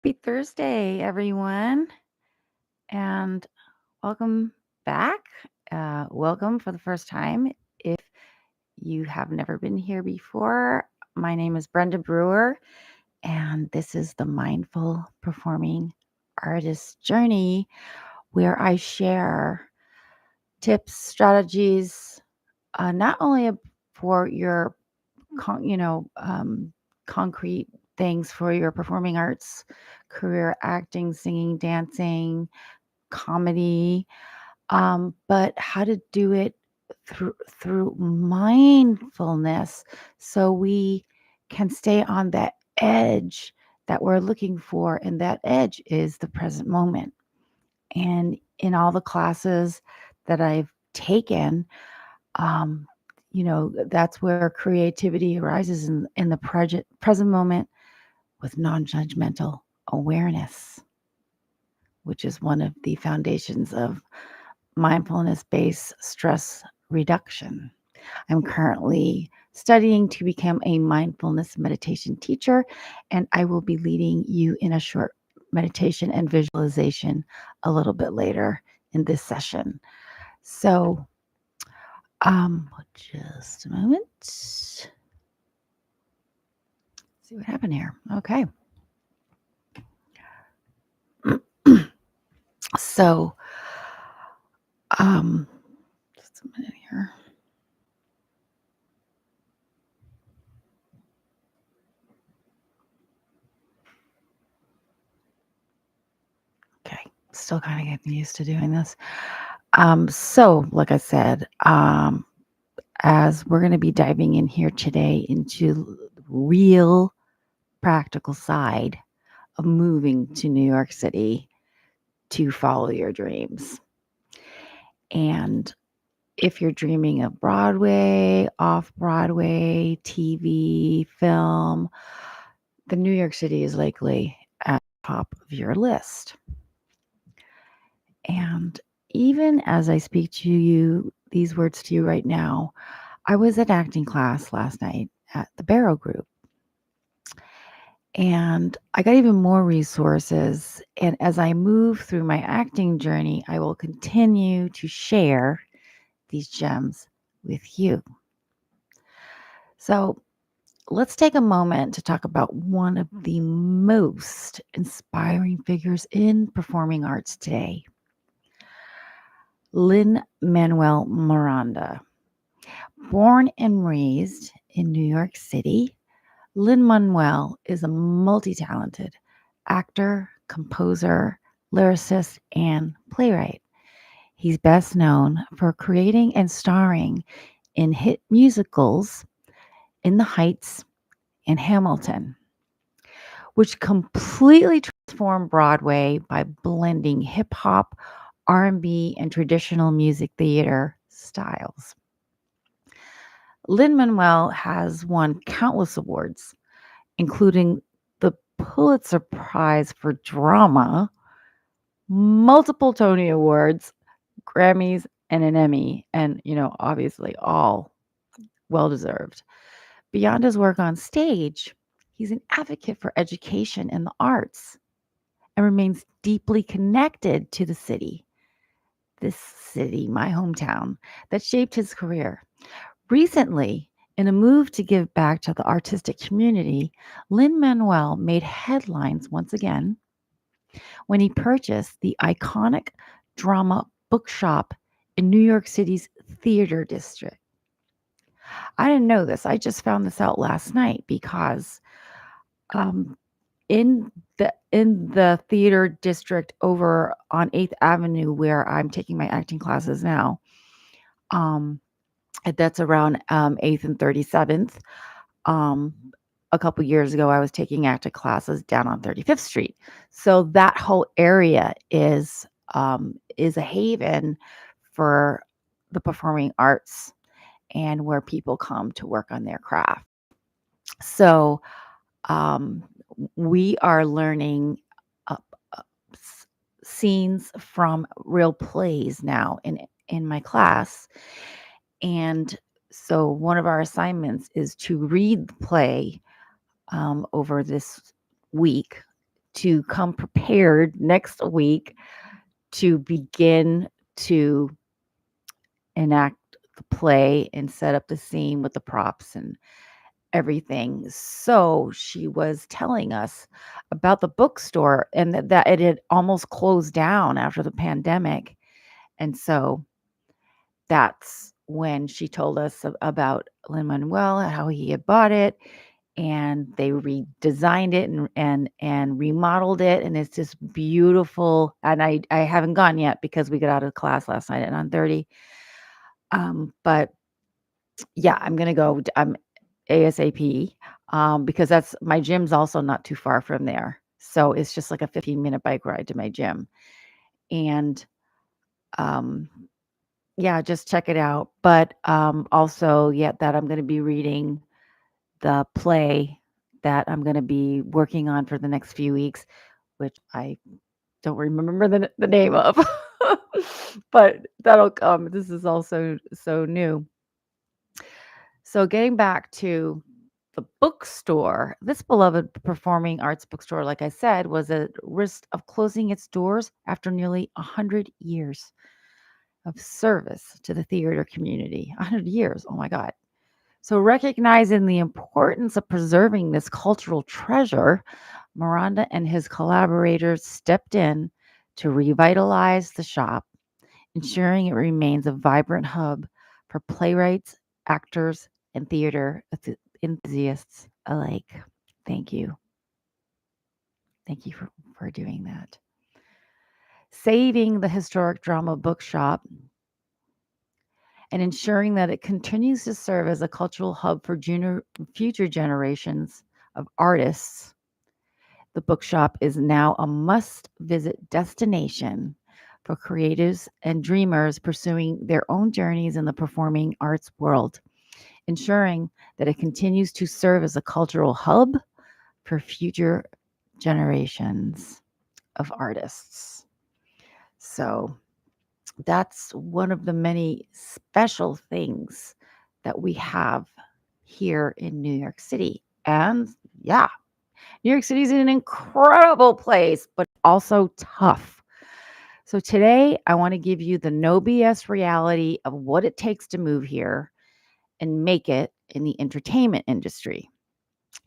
Happy Thursday, everyone, and welcome back. Welcome for the first time. If you have never been here before, my name is Brenda Brewer, and this is the Mindful Performing Artist Journey, where I share tips, strategies, not only for your, concrete things for your performing arts career, acting, singing, dancing, comedy, but how to do it through mindfulness, so we can stay on that edge that we're looking for, and that edge is the present moment. And in all the classes that I've taken, um, that's where creativity arises in the present moment with non-judgmental awareness, which is one of the foundations of mindfulness-based stress reduction. I'm currently studying to become a mindfulness meditation teacher, and I will be leading you in a short meditation and visualization a little bit later in this session. So, just a moment. See what happened here. Okay. So, just a minute here. Okay, still kind of getting used to doing this. So, like I said, as we're going to be diving in here today into the real practical side of moving to New York City to follow your dreams. And if you're dreaming of Broadway, off-Broadway, TV, film, the New York City is likely at the top of your list. And even as I speak to you, these words to you right now, I was at acting class last night at the Barrow Group. And I got even more resources. And as I move through my acting journey, I will continue to share these gems with you. So let's take a moment to talk about one of the most inspiring figures in performing arts today, Lin-Manuel Miranda. Born and raised in New York City, Lin-Manuel is a multi-talented actor, composer, lyricist, and playwright. He's best known for creating and starring in hit musicals In the Heights and Hamilton, which completely transformed Broadway by blending hip-hop, R&B, and traditional music theater styles. Lin-Manuel has won countless awards, including the Pulitzer Prize for Drama, multiple Tony Awards, Grammys, and an Emmy, and, obviously all well-deserved. Beyond his work on stage, he's an advocate for education and the arts and remains deeply connected to this city, my hometown, that shaped his career. Recently, in a move to give back to the artistic community, Lin-Manuel made headlines once again when he purchased the iconic drama bookshop in New York City's theater district. I didn't know this. I just found this out last night because in the theater district over on 8th Avenue, where I'm taking my acting classes now, that's around 8th and 37th. A couple years ago, I was taking acting classes down on 35th Street. So that whole area is a haven for the performing arts and where people come to work on their craft. So we are learning scenes from real plays now in my class. And so one of our assignments is to read the play over this week to come prepared next week to begin to enact the play and set up the scene with the props and everything. So she was telling us about the bookstore and that it had almost closed down after the pandemic. And so that's when she told us about Lin-Manuel, how he had bought it, and they redesigned it and remodeled it, and it's just beautiful. And I haven't gone yet because we got out of class last night at 9:30. But yeah, I'm gonna go. I'm ASAP, because that's my gym's also not too far from there, so it's just like a 15-minute bike ride to my gym. And um, yeah, just check it out. But also, yeah, that I'm gonna be reading the play that I'm gonna be working on for the next few weeks, which I don't remember the name of, but that'll come. This is also so new. So getting back to the bookstore, this beloved performing arts bookstore, like I said, was at risk of closing its doors after nearly 100 years of service to the theater community. 100 years. Oh my God. So, recognizing the importance of preserving this cultural treasure, Miranda and his collaborators stepped in to revitalize the shop, ensuring it remains a vibrant hub for playwrights, actors, and theater enthusiasts alike. Thank you. Thank you for doing that. Saving the historic drama bookshop and ensuring that it continues to serve as a cultural hub for future generations of artists. The bookshop is now a must visit destination for creatives and dreamers pursuing their own journeys in the performing arts world, ensuring that it continues to serve as a cultural hub for future generations of artists. So that's one of the many special things that we have here in New York City. And yeah, New York City is an incredible place, but also tough. So today, I want to give you the no BS reality of what it takes to move here and make it in the entertainment industry.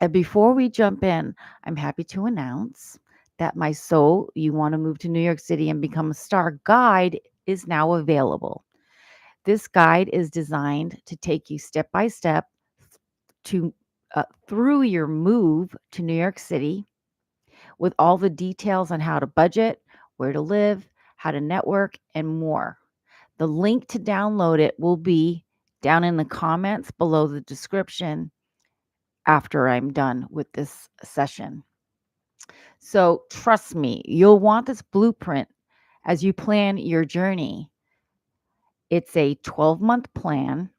And before we jump in, I'm happy to announce that my So You Want to Move to New York City and Become a Star guide is now available. This guide is designed to take you step by step to through your move to New York City with all the details on how to budget, where to live, how to network, and more. The link to download it will be down in the comments below the description after I'm done with this session. So trust me, you'll want this blueprint as you plan your journey. It's a 12-month plan.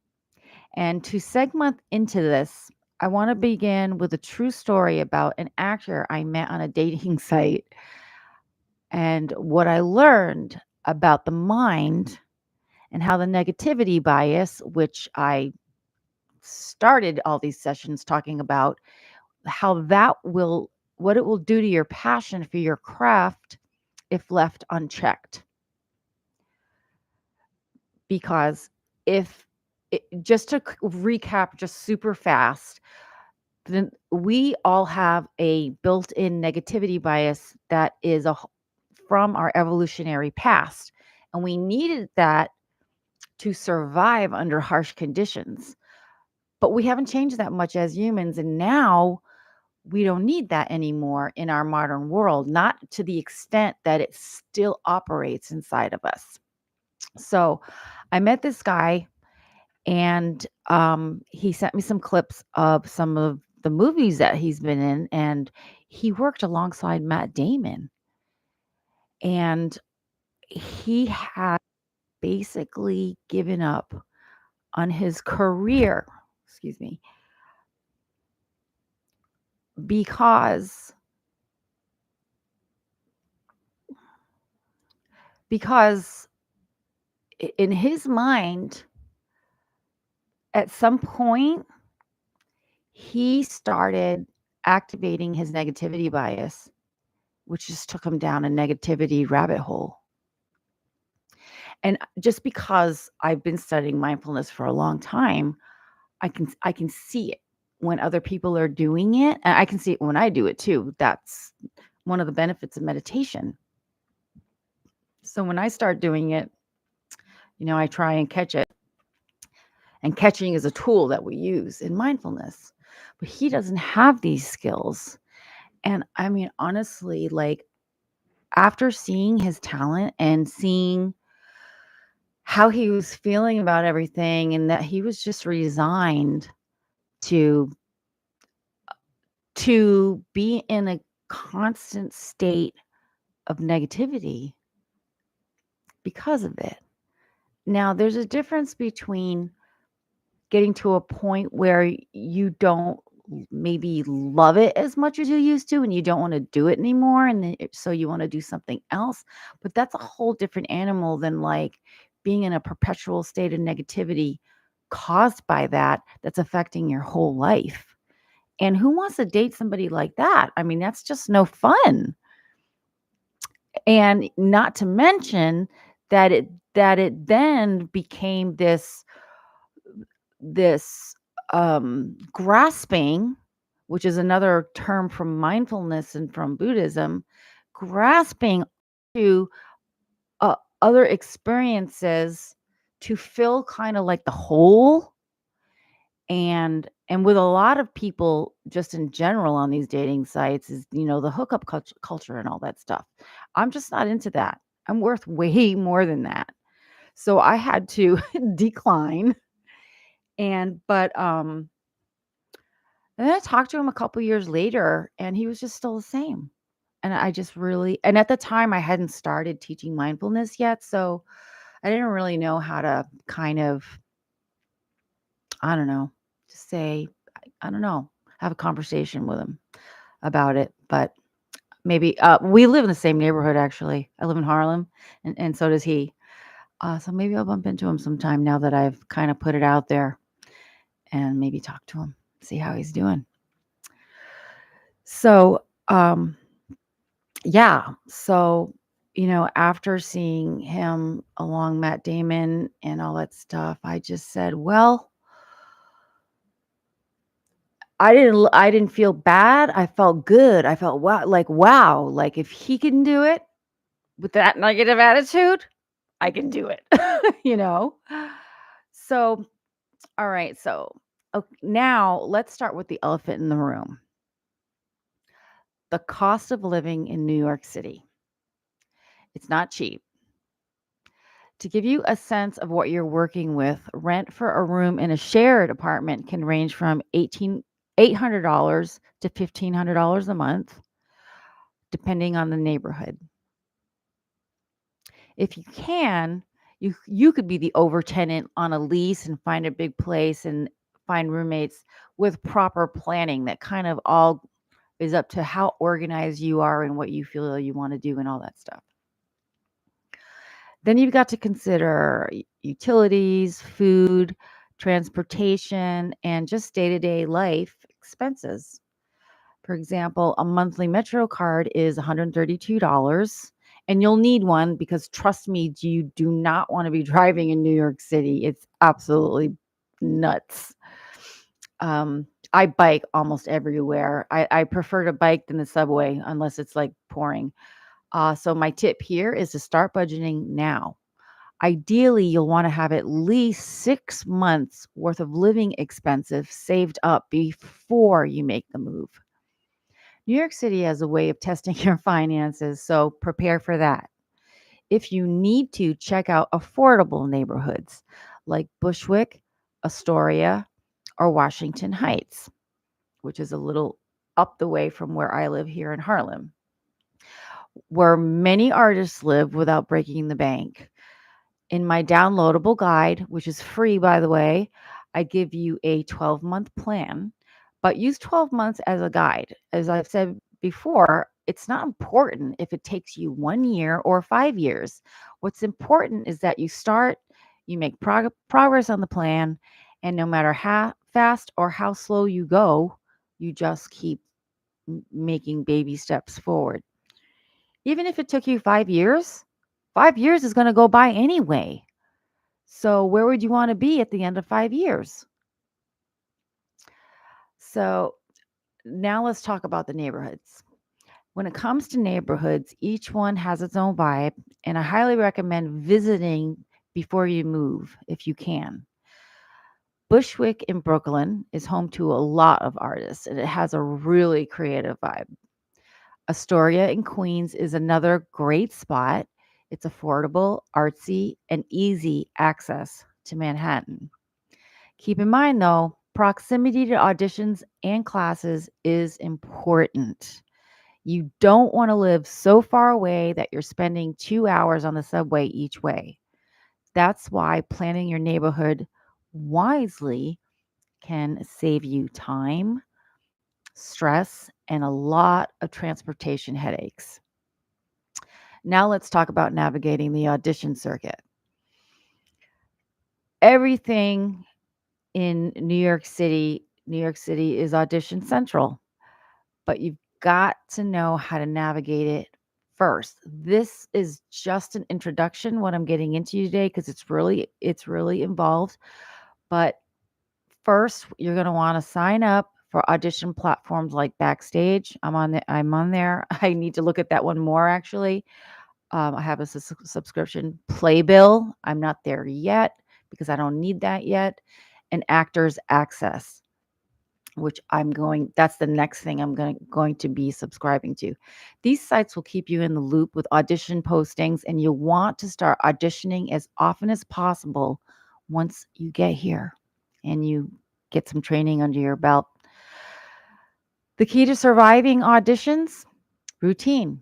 And to segment into this, I want to begin with a true story about an actor I met on a dating site and what I learned about the mind and how the negativity bias, which I started all these sessions talking about, how that will, what it will do to your passion for your craft if left unchecked. Because if, just to recap just super fast, then we all have a built-in negativity bias that is from our evolutionary past. And we needed that to survive under harsh conditions. But we haven't changed that much as humans. And now we don't need that anymore in our modern world, not to the extent that it still operates inside of us. So I met this guy and he sent me some clips of some of the movies that he's been in. And he worked alongside Matt Damon. And he had basically given up on his career, excuse me, because because in his mind at some point he started activating his negativity bias which just took him down a negativity rabbit hole. And just because I've been studying mindfulness for a long time, I can see it when other people are doing it, and I can see it when I do it too. That's one of the benefits of meditation. So when I start doing it, I try and catch it. And catching is a tool that we use in mindfulness. But he doesn't have these skills. And I mean, honestly, like after seeing his talent and seeing how he was feeling about everything and that he was just resigned to be in a constant state of negativity because of it. Now, there's a difference between getting to a point where you don't maybe love it as much as you used to and you don't want to do it anymore so you want to do something else, but that's a whole different animal than like being in a perpetual state of negativity caused by that's affecting your whole life. And who wants to date somebody like that? I mean, that's just no fun. And not to mention that it then became this grasping, which is another term from mindfulness and from Buddhism, grasping to other experiences to fill kind of like the hole. And with a lot of people just in general on these dating sites is, the hookup culture and all that stuff. I'm just not into that. I'm worth way more than that. So I had to decline. And then I talked to him a couple years later and he was just still the same. And I just really, and at the time I hadn't started teaching mindfulness yet. So I didn't really know how to kind of, I don't know, just say, I don't know, have a conversation with him about it. But maybe we live in the same neighborhood, actually. I live in Harlem and so does he. So maybe I'll bump into him sometime now that I've kind of put it out there and maybe talk to him, see how he's doing. So, yeah. So, after seeing him along Matt Damon and all that stuff, I just said, well, I didn't feel bad. I felt good. I felt wow, like if he can do it with that negative attitude, I can do it, you know? So, all right. So, now let's start with the elephant in the room. The cost of living in New York City. It's not cheap. To give you a sense of what you're working with, rent for a room in a shared apartment can range from $800 to $1,500 a month, depending on the neighborhood. If you can, you could be the overtenant on a lease and find a big place and find roommates with proper planning. That kind of all is up to how organized you are and what you feel you want to do and all that stuff. Then you've got to consider utilities, food, transportation, and just day-to-day life expenses. For example, a monthly Metro card is $132, and you'll need one because trust me, you do not want to be driving in New York City. It's absolutely nuts. I bike almost everywhere. I prefer to bike than the subway unless it's like pouring. So my tip here is to start budgeting now. Ideally, you'll want to have at least 6 months worth of living expenses saved up before you make the move. New York City has a way of testing your finances, so prepare for that. If you need to, check out affordable neighborhoods like Bushwick, Astoria, or Washington Heights, which is a little up the way from where I live here in Harlem, where many artists live without breaking the bank. In my downloadable guide, which is free, by the way, I give you a 12-month plan, but use 12 months as a guide. As I've said before, it's not important if it takes you 1 year or 5 years. What's important is that you start, you make progress on the plan, and no matter how fast or how slow you go, you just keep making baby steps forward. Even if it took you 5 years, 5 years is going to go by anyway. So, where would you want to be at the end of 5 years? So, now let's talk about the neighborhoods. When it comes to neighborhoods, each one has its own vibe, and I highly recommend visiting before you move if you can. Bushwick in Brooklyn is home to a lot of artists, and it has a really creative vibe. Astoria in Queens is another great spot. It's affordable, artsy, and easy access to Manhattan. Keep in mind, though, proximity to auditions and classes is important. You don't want to live so far away that you're spending 2 hours on the subway each way. That's why planning your neighborhood wisely can save you time, stress, and a lot of transportation headaches. Now let's talk about navigating the audition circuit. Everything in New York City is audition central, but you've got to know how to navigate it first. This is just an introduction what I'm getting into today because it's really involved, but first you're going to want to sign up for audition platforms like Backstage. I'm on there. I need to look at that one more actually. I have a subscription. Playbill, I'm not there yet because I don't need that yet. And Actors Access, which that's the next thing I'm going to be subscribing to. These sites will keep you in the loop with audition postings, and you'll want to start auditioning as often as possible once you get here and you get some training under your belt. The key to surviving auditions: routine.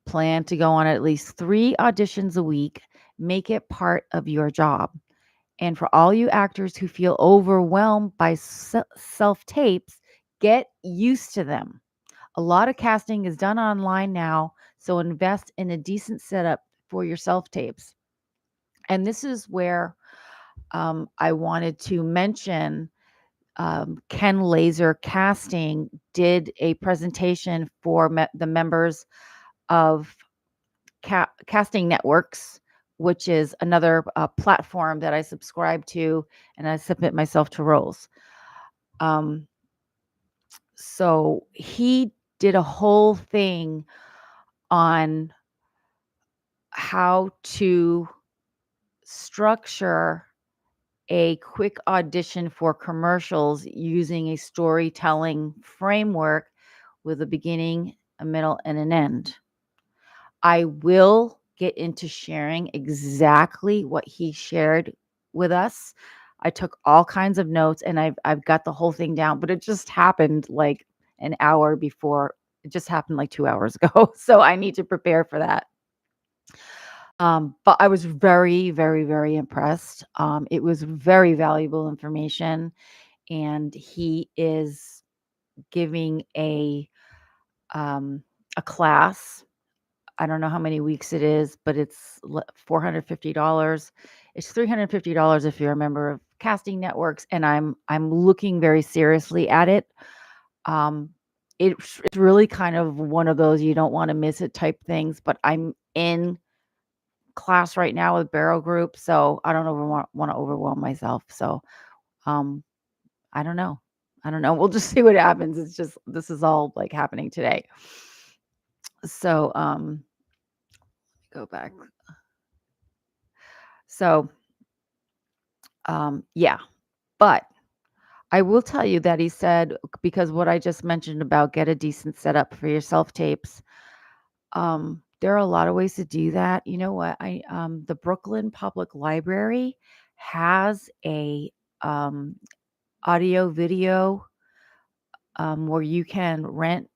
Plan to go on at least 3 auditions a week. Make it part of your job. And for all you actors who feel overwhelmed by self tapes, get used to them. A lot of casting is done online now, so invest in a decent setup for your self tapes. And this is where I wanted to mention Ken Lazer Casting did a presentation for the members of Casting Networks, which is another platform that I subscribe to, and I submit myself to roles. Um, so he did a whole thing on how to structure a quick audition for commercials using a storytelling framework with a beginning, a middle, and an end. I will get into sharing exactly what he shared with us. I took all kinds of notes and I've got the whole thing down, but it just happened like an hour before. It just happened like 2 hours ago. So I need to prepare for that. But I was very, very, very impressed. It was very valuable information, and he is giving a class. I don't know how many weeks it is, but it's $450. It's $350 if you're a member of Casting Networks, and I'm looking very seriously at it. Um, it's really kind of one of those you don't want to miss it type things, but I'm in class right now with Barrow Group, so I don't want to overwhelm myself. So um, I don't know. I don't know. We'll just see what happens. It's just this is all like happening today. So go back. So yeah, but I will tell you that he said, because what I just mentioned about get a decent setup for your self tapes. There are a lot of ways to do that. You know what? The Brooklyn Public Library has a um, audio video where you can rent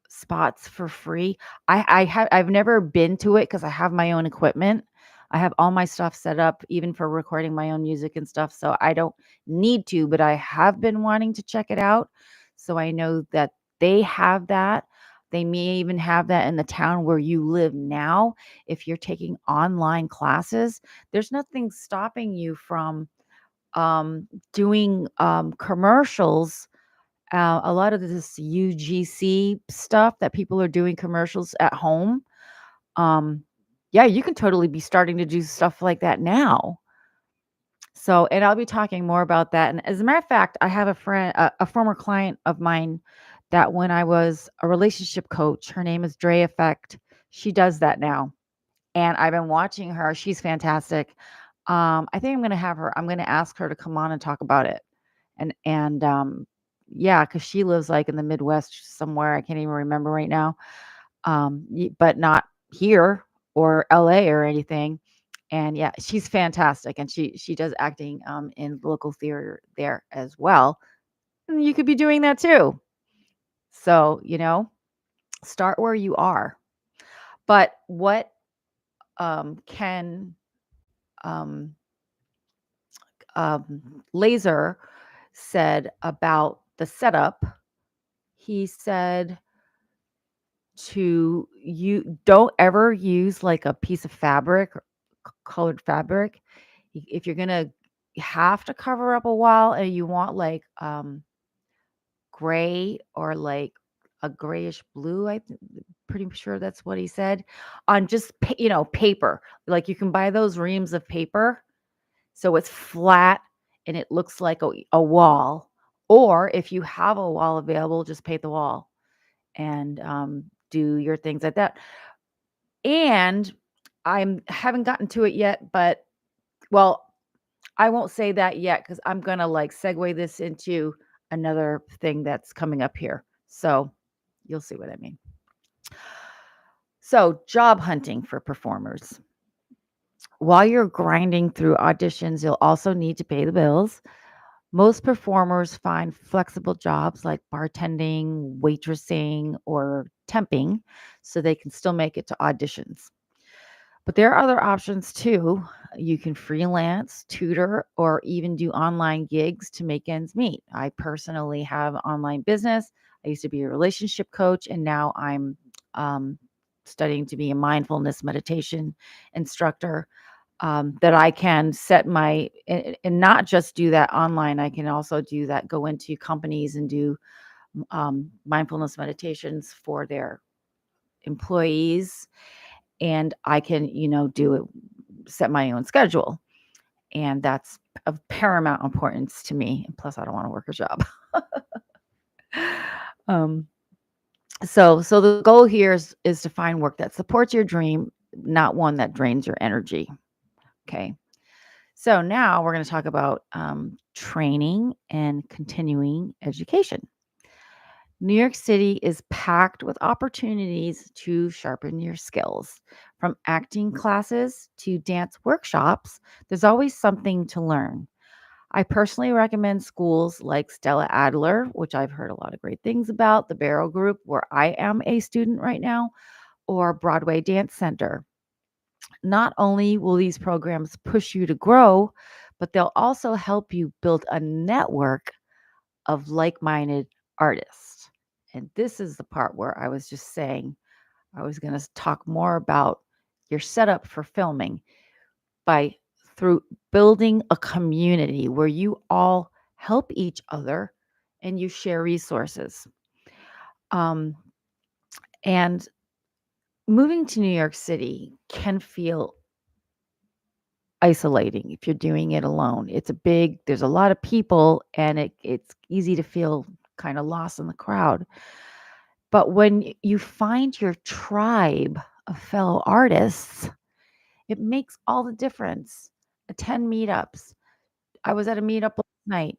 spots for free. I've never been to it because I have my own equipment. I have all my stuff set up, even for recording my own music and stuff. So I don't need to, but I have been wanting to check it out. So I know that they have that. They may even have that in the town where you live now. If you're taking online classes, there's nothing stopping you from doing commercials. A lot of this UGC stuff that people are doing commercials at home. Yeah, you can totally be starting to do stuff like that now. So, and I'll be talking more about that. And as a matter of fact, I have a friend, a former client of mine that when I was a relationship coach, her name is Dre Effect. She does that now. And I've been watching her. She's fantastic. I think I'm going to ask her to come on and talk about it. And yeah, because she lives like in the Midwest somewhere. I can't even remember right now. But not here or LA or anything. And yeah, she's fantastic, and she does acting in local theater there as well. And you could be doing that too. So, start where you are. But what can um, Lazer said about the setup, he said to you don't ever use like a piece of fabric, colored fabric. If you're gonna have to cover up a wall and you want like gray or like a grayish blue, pretty sure that's what he said, on just paper. Like you can buy those reams of paper, so it's flat and it looks like a wall. Or if you have a wall available, just paint the wall and do your things like that. And I haven't gotten to it yet, but well, I won't say that yet because I'm gonna like segue this into another thing that's coming up here. So you'll see what I mean. So, job hunting for performers. While you're grinding through auditions, you'll also need to pay the bills. Most performers find flexible jobs like bartending, waitressing, or temping so they can still make it to auditions. But there are other options too. You can freelance, tutor, or even do online gigs to make ends meet. I personally have online business. I used to be a relationship coach, and now I'm um, studying to be a mindfulness meditation instructor. That I can set and not just do that online. I can also do that, go into companies and do mindfulness meditations for their employees, and I can, do it, set my own schedule. And that's of paramount importance to me. And plus, I don't want to work a job. um, so the goal here is to find work that supports your dream, not one that drains your energy. Okay. So now we're going to talk about training and continuing education. New York City is packed with opportunities to sharpen your skills. From acting classes to dance workshops, there's always something to learn. I personally recommend schools like Stella Adler, which I've heard a lot of great things about, the Barrow Group, where I am a student right now, or Broadway Dance Center. Not only will these programs push you to grow, but they'll also help you build a network of like minded artists. And this is the part where I was just saying I was going to talk more about your setup for filming by through building a community where you all help each other and you share resources. Um, and moving to New York City can feel isolating if you're doing it alone. There's a lot of people, and it's easy to feel kind of lost in the crowd. But when you find your tribe of fellow artists, it makes all the difference. Attend meetups. I was at a meetup last night.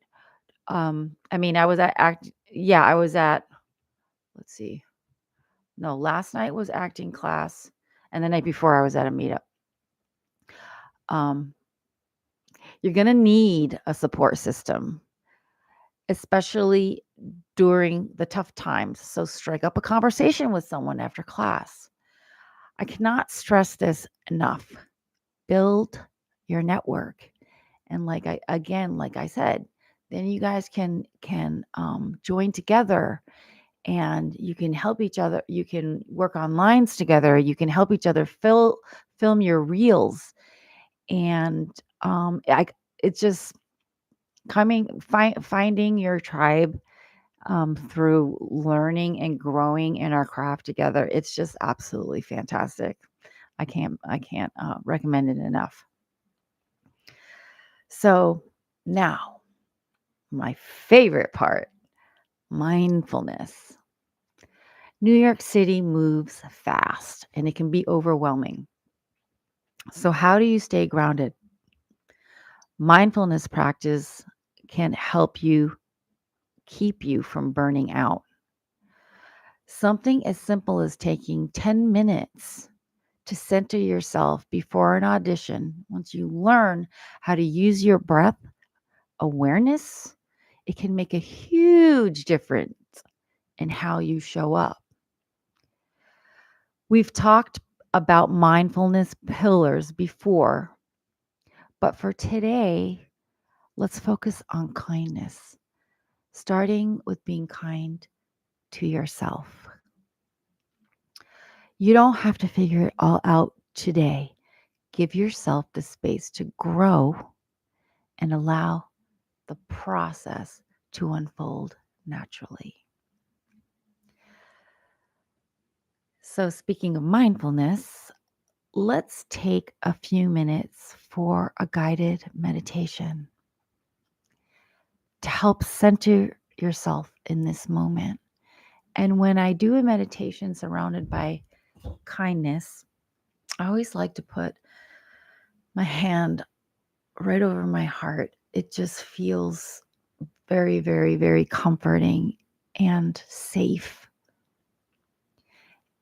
I was at I was at, let's see. No, last night was acting class, and the night before I was at a meetup. Um, you're going to need a support system, especially during the tough times. So strike up a conversation with someone after class. I cannot stress this enough. Build your network. And like I said, then you guys can join together and you can help each other. You can work on lines together. You can help each other film your reels. And it's just finding your tribe through learning and growing in our craft together. It's just absolutely fantastic. I can't recommend it enough. So now, my favorite part, mindfulness. New York City moves fast and it can be overwhelming. So, how do you stay grounded? Mindfulness practice can help you keep you from burning out. Something as simple as taking 10 minutes to center yourself before an audition. Once you learn how to use your breath awareness, it can make a huge difference in how you show up. We've talked about mindfulness pillars before, but for today, let's focus on kindness, starting with being kind to yourself. You don't have to figure it all out today. Give yourself the space to grow and allow the process to unfold naturally. So, speaking of mindfulness, let's take a few minutes for a guided meditation to help center yourself in this moment. And when I do a meditation surrounded by kindness, I always like to put my hand right over my heart. It just feels very, very, very comforting and safe.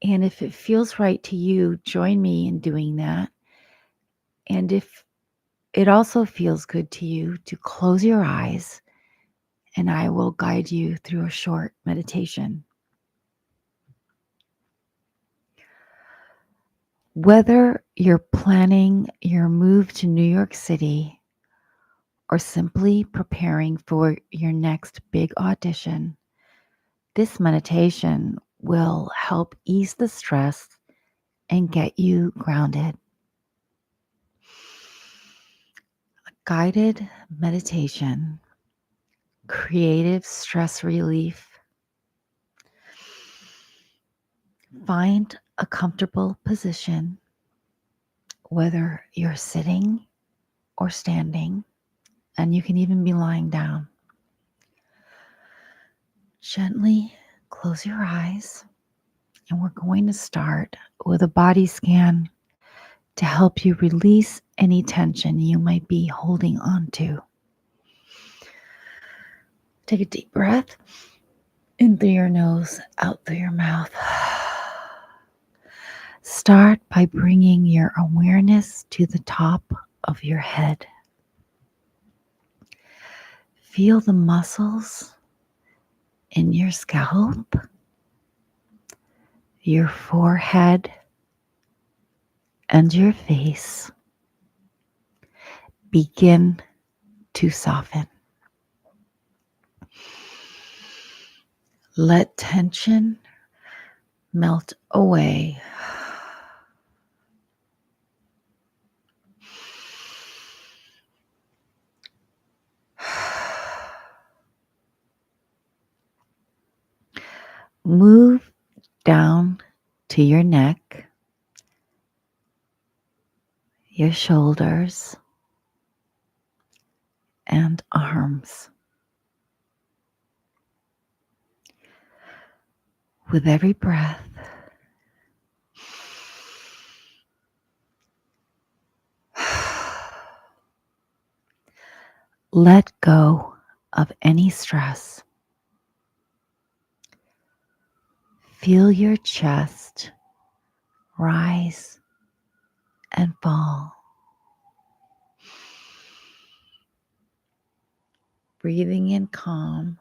And if it feels right to you, join me in doing that. And if it also feels good to you, to close your eyes and I will guide you through a short meditation. Whether you're planning your move to New York City or simply preparing for your next big audition, this meditation will help ease the stress and get you grounded. A guided meditation, creative stress relief. Find a comfortable position, whether you're sitting or standing, and you can even be lying down. Gently close your eyes, and we're going to start with a body scan to help you release any tension you might be holding on to. Take a deep breath in through your nose, out through your mouth. Start by bringing your awareness to the top of your head. Feel the muscles in your scalp, your forehead, and your face begin to soften. Let tension melt away. Move down to your neck, your shoulders, and arms. With every breath, let go of any stress. Feel your chest rise and fall. Breathing in calm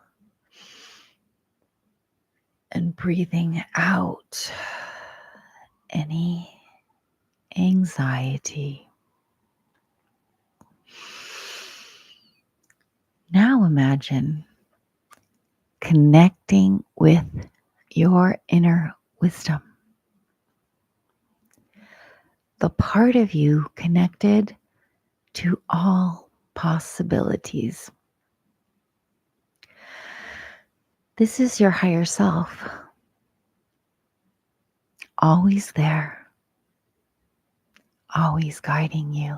and breathing out any anxiety. Now imagine connecting with your inner wisdom. The part of you connected to all possibilities. This is your higher self, always there, always guiding you.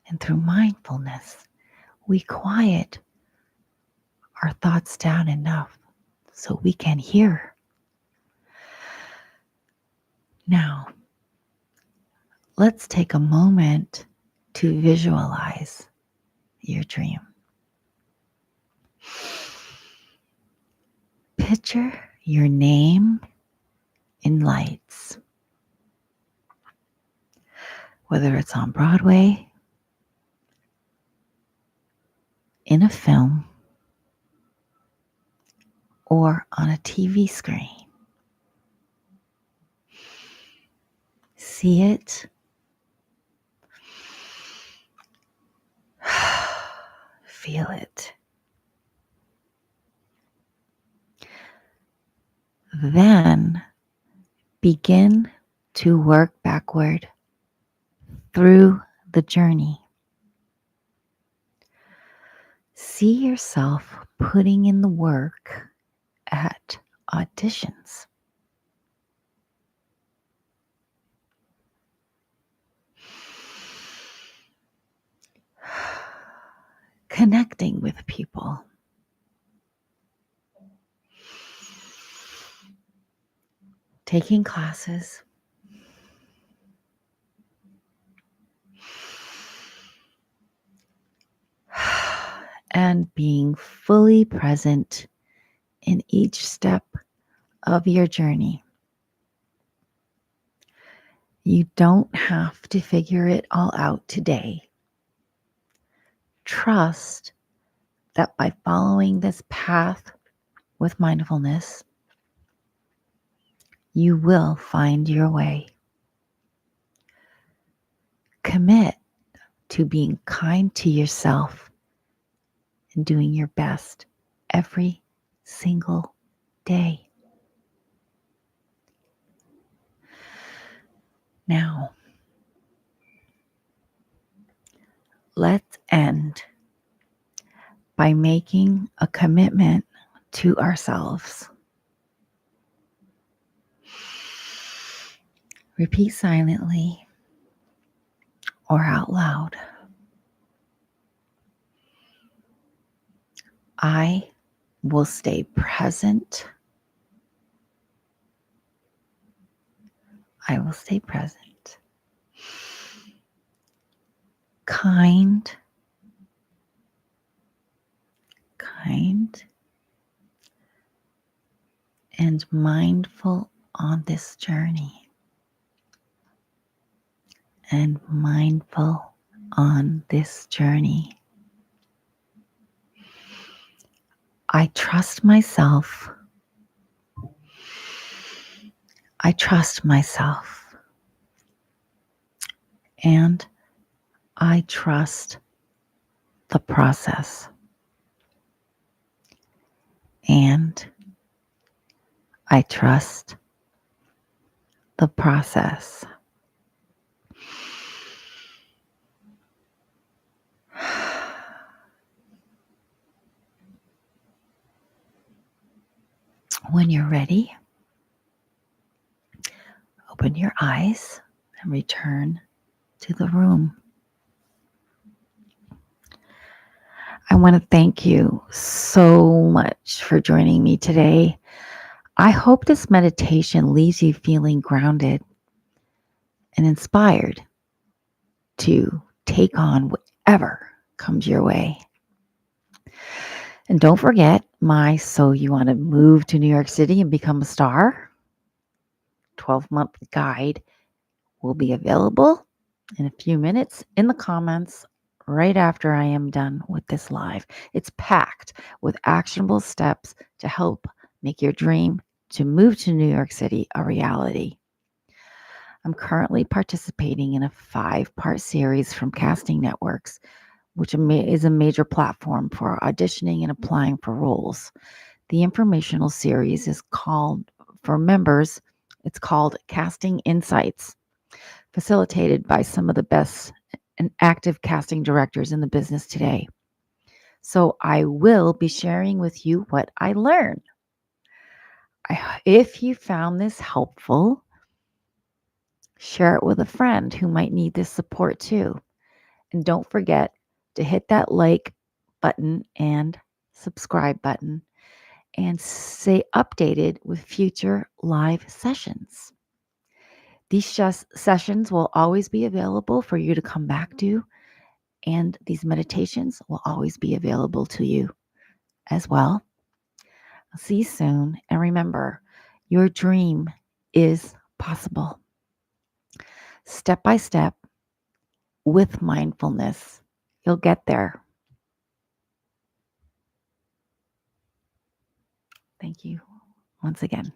And through mindfulness, we quiet our thoughts down enough so we can hear. Now, let's take a moment to visualize your dream. Picture your name in lights, whether it's on Broadway, in a film, or on a TV screen. See it. Feel it. Then begin to work backward through the journey. See yourself putting in the work at auditions. Connecting with people. Taking classes. And being fully present in each step of your journey. You don't have to figure it all out today. Trust that by following this path with mindfulness, you will find your way. Commit to being kind to yourself and doing your best every single day. Now, let's end by making a commitment to ourselves. Repeat silently or out loud. I will stay present. I will stay present. Kind, and mindful on this journey. And mindful on this journey. I trust myself. I trust myself. And I trust the process. And I trust the process. When you're ready, open your eyes and return to the room. I want to thank you so much for joining me today. I hope this meditation leaves you feeling grounded and inspired to take on whatever comes your way. And don't forget my So You Want to Move to New York City and Become a Star 12-month guide will be available in a few minutes in the comments right after I am done with this live. It's packed with actionable steps to help make your dream to move to New York City a reality. I'm currently participating in a 5-part series from Casting Networks, which is a major platform for auditioning and applying for roles. The informational series is called, for members, it's called Casting Insights, facilitated by some of the best and active casting directors in the business today. So I will be sharing with you what I learned. If you found this helpful, Share it with a friend who might need this support too. And don't forget to hit that like button and subscribe button and stay updated with future live sessions. These sessions will always be available for you to come back to, and these meditations will always be available to you as well. I'll see you soon, and remember, your dream is possible. Step by step, with mindfulness, you'll get there. Thank you once again.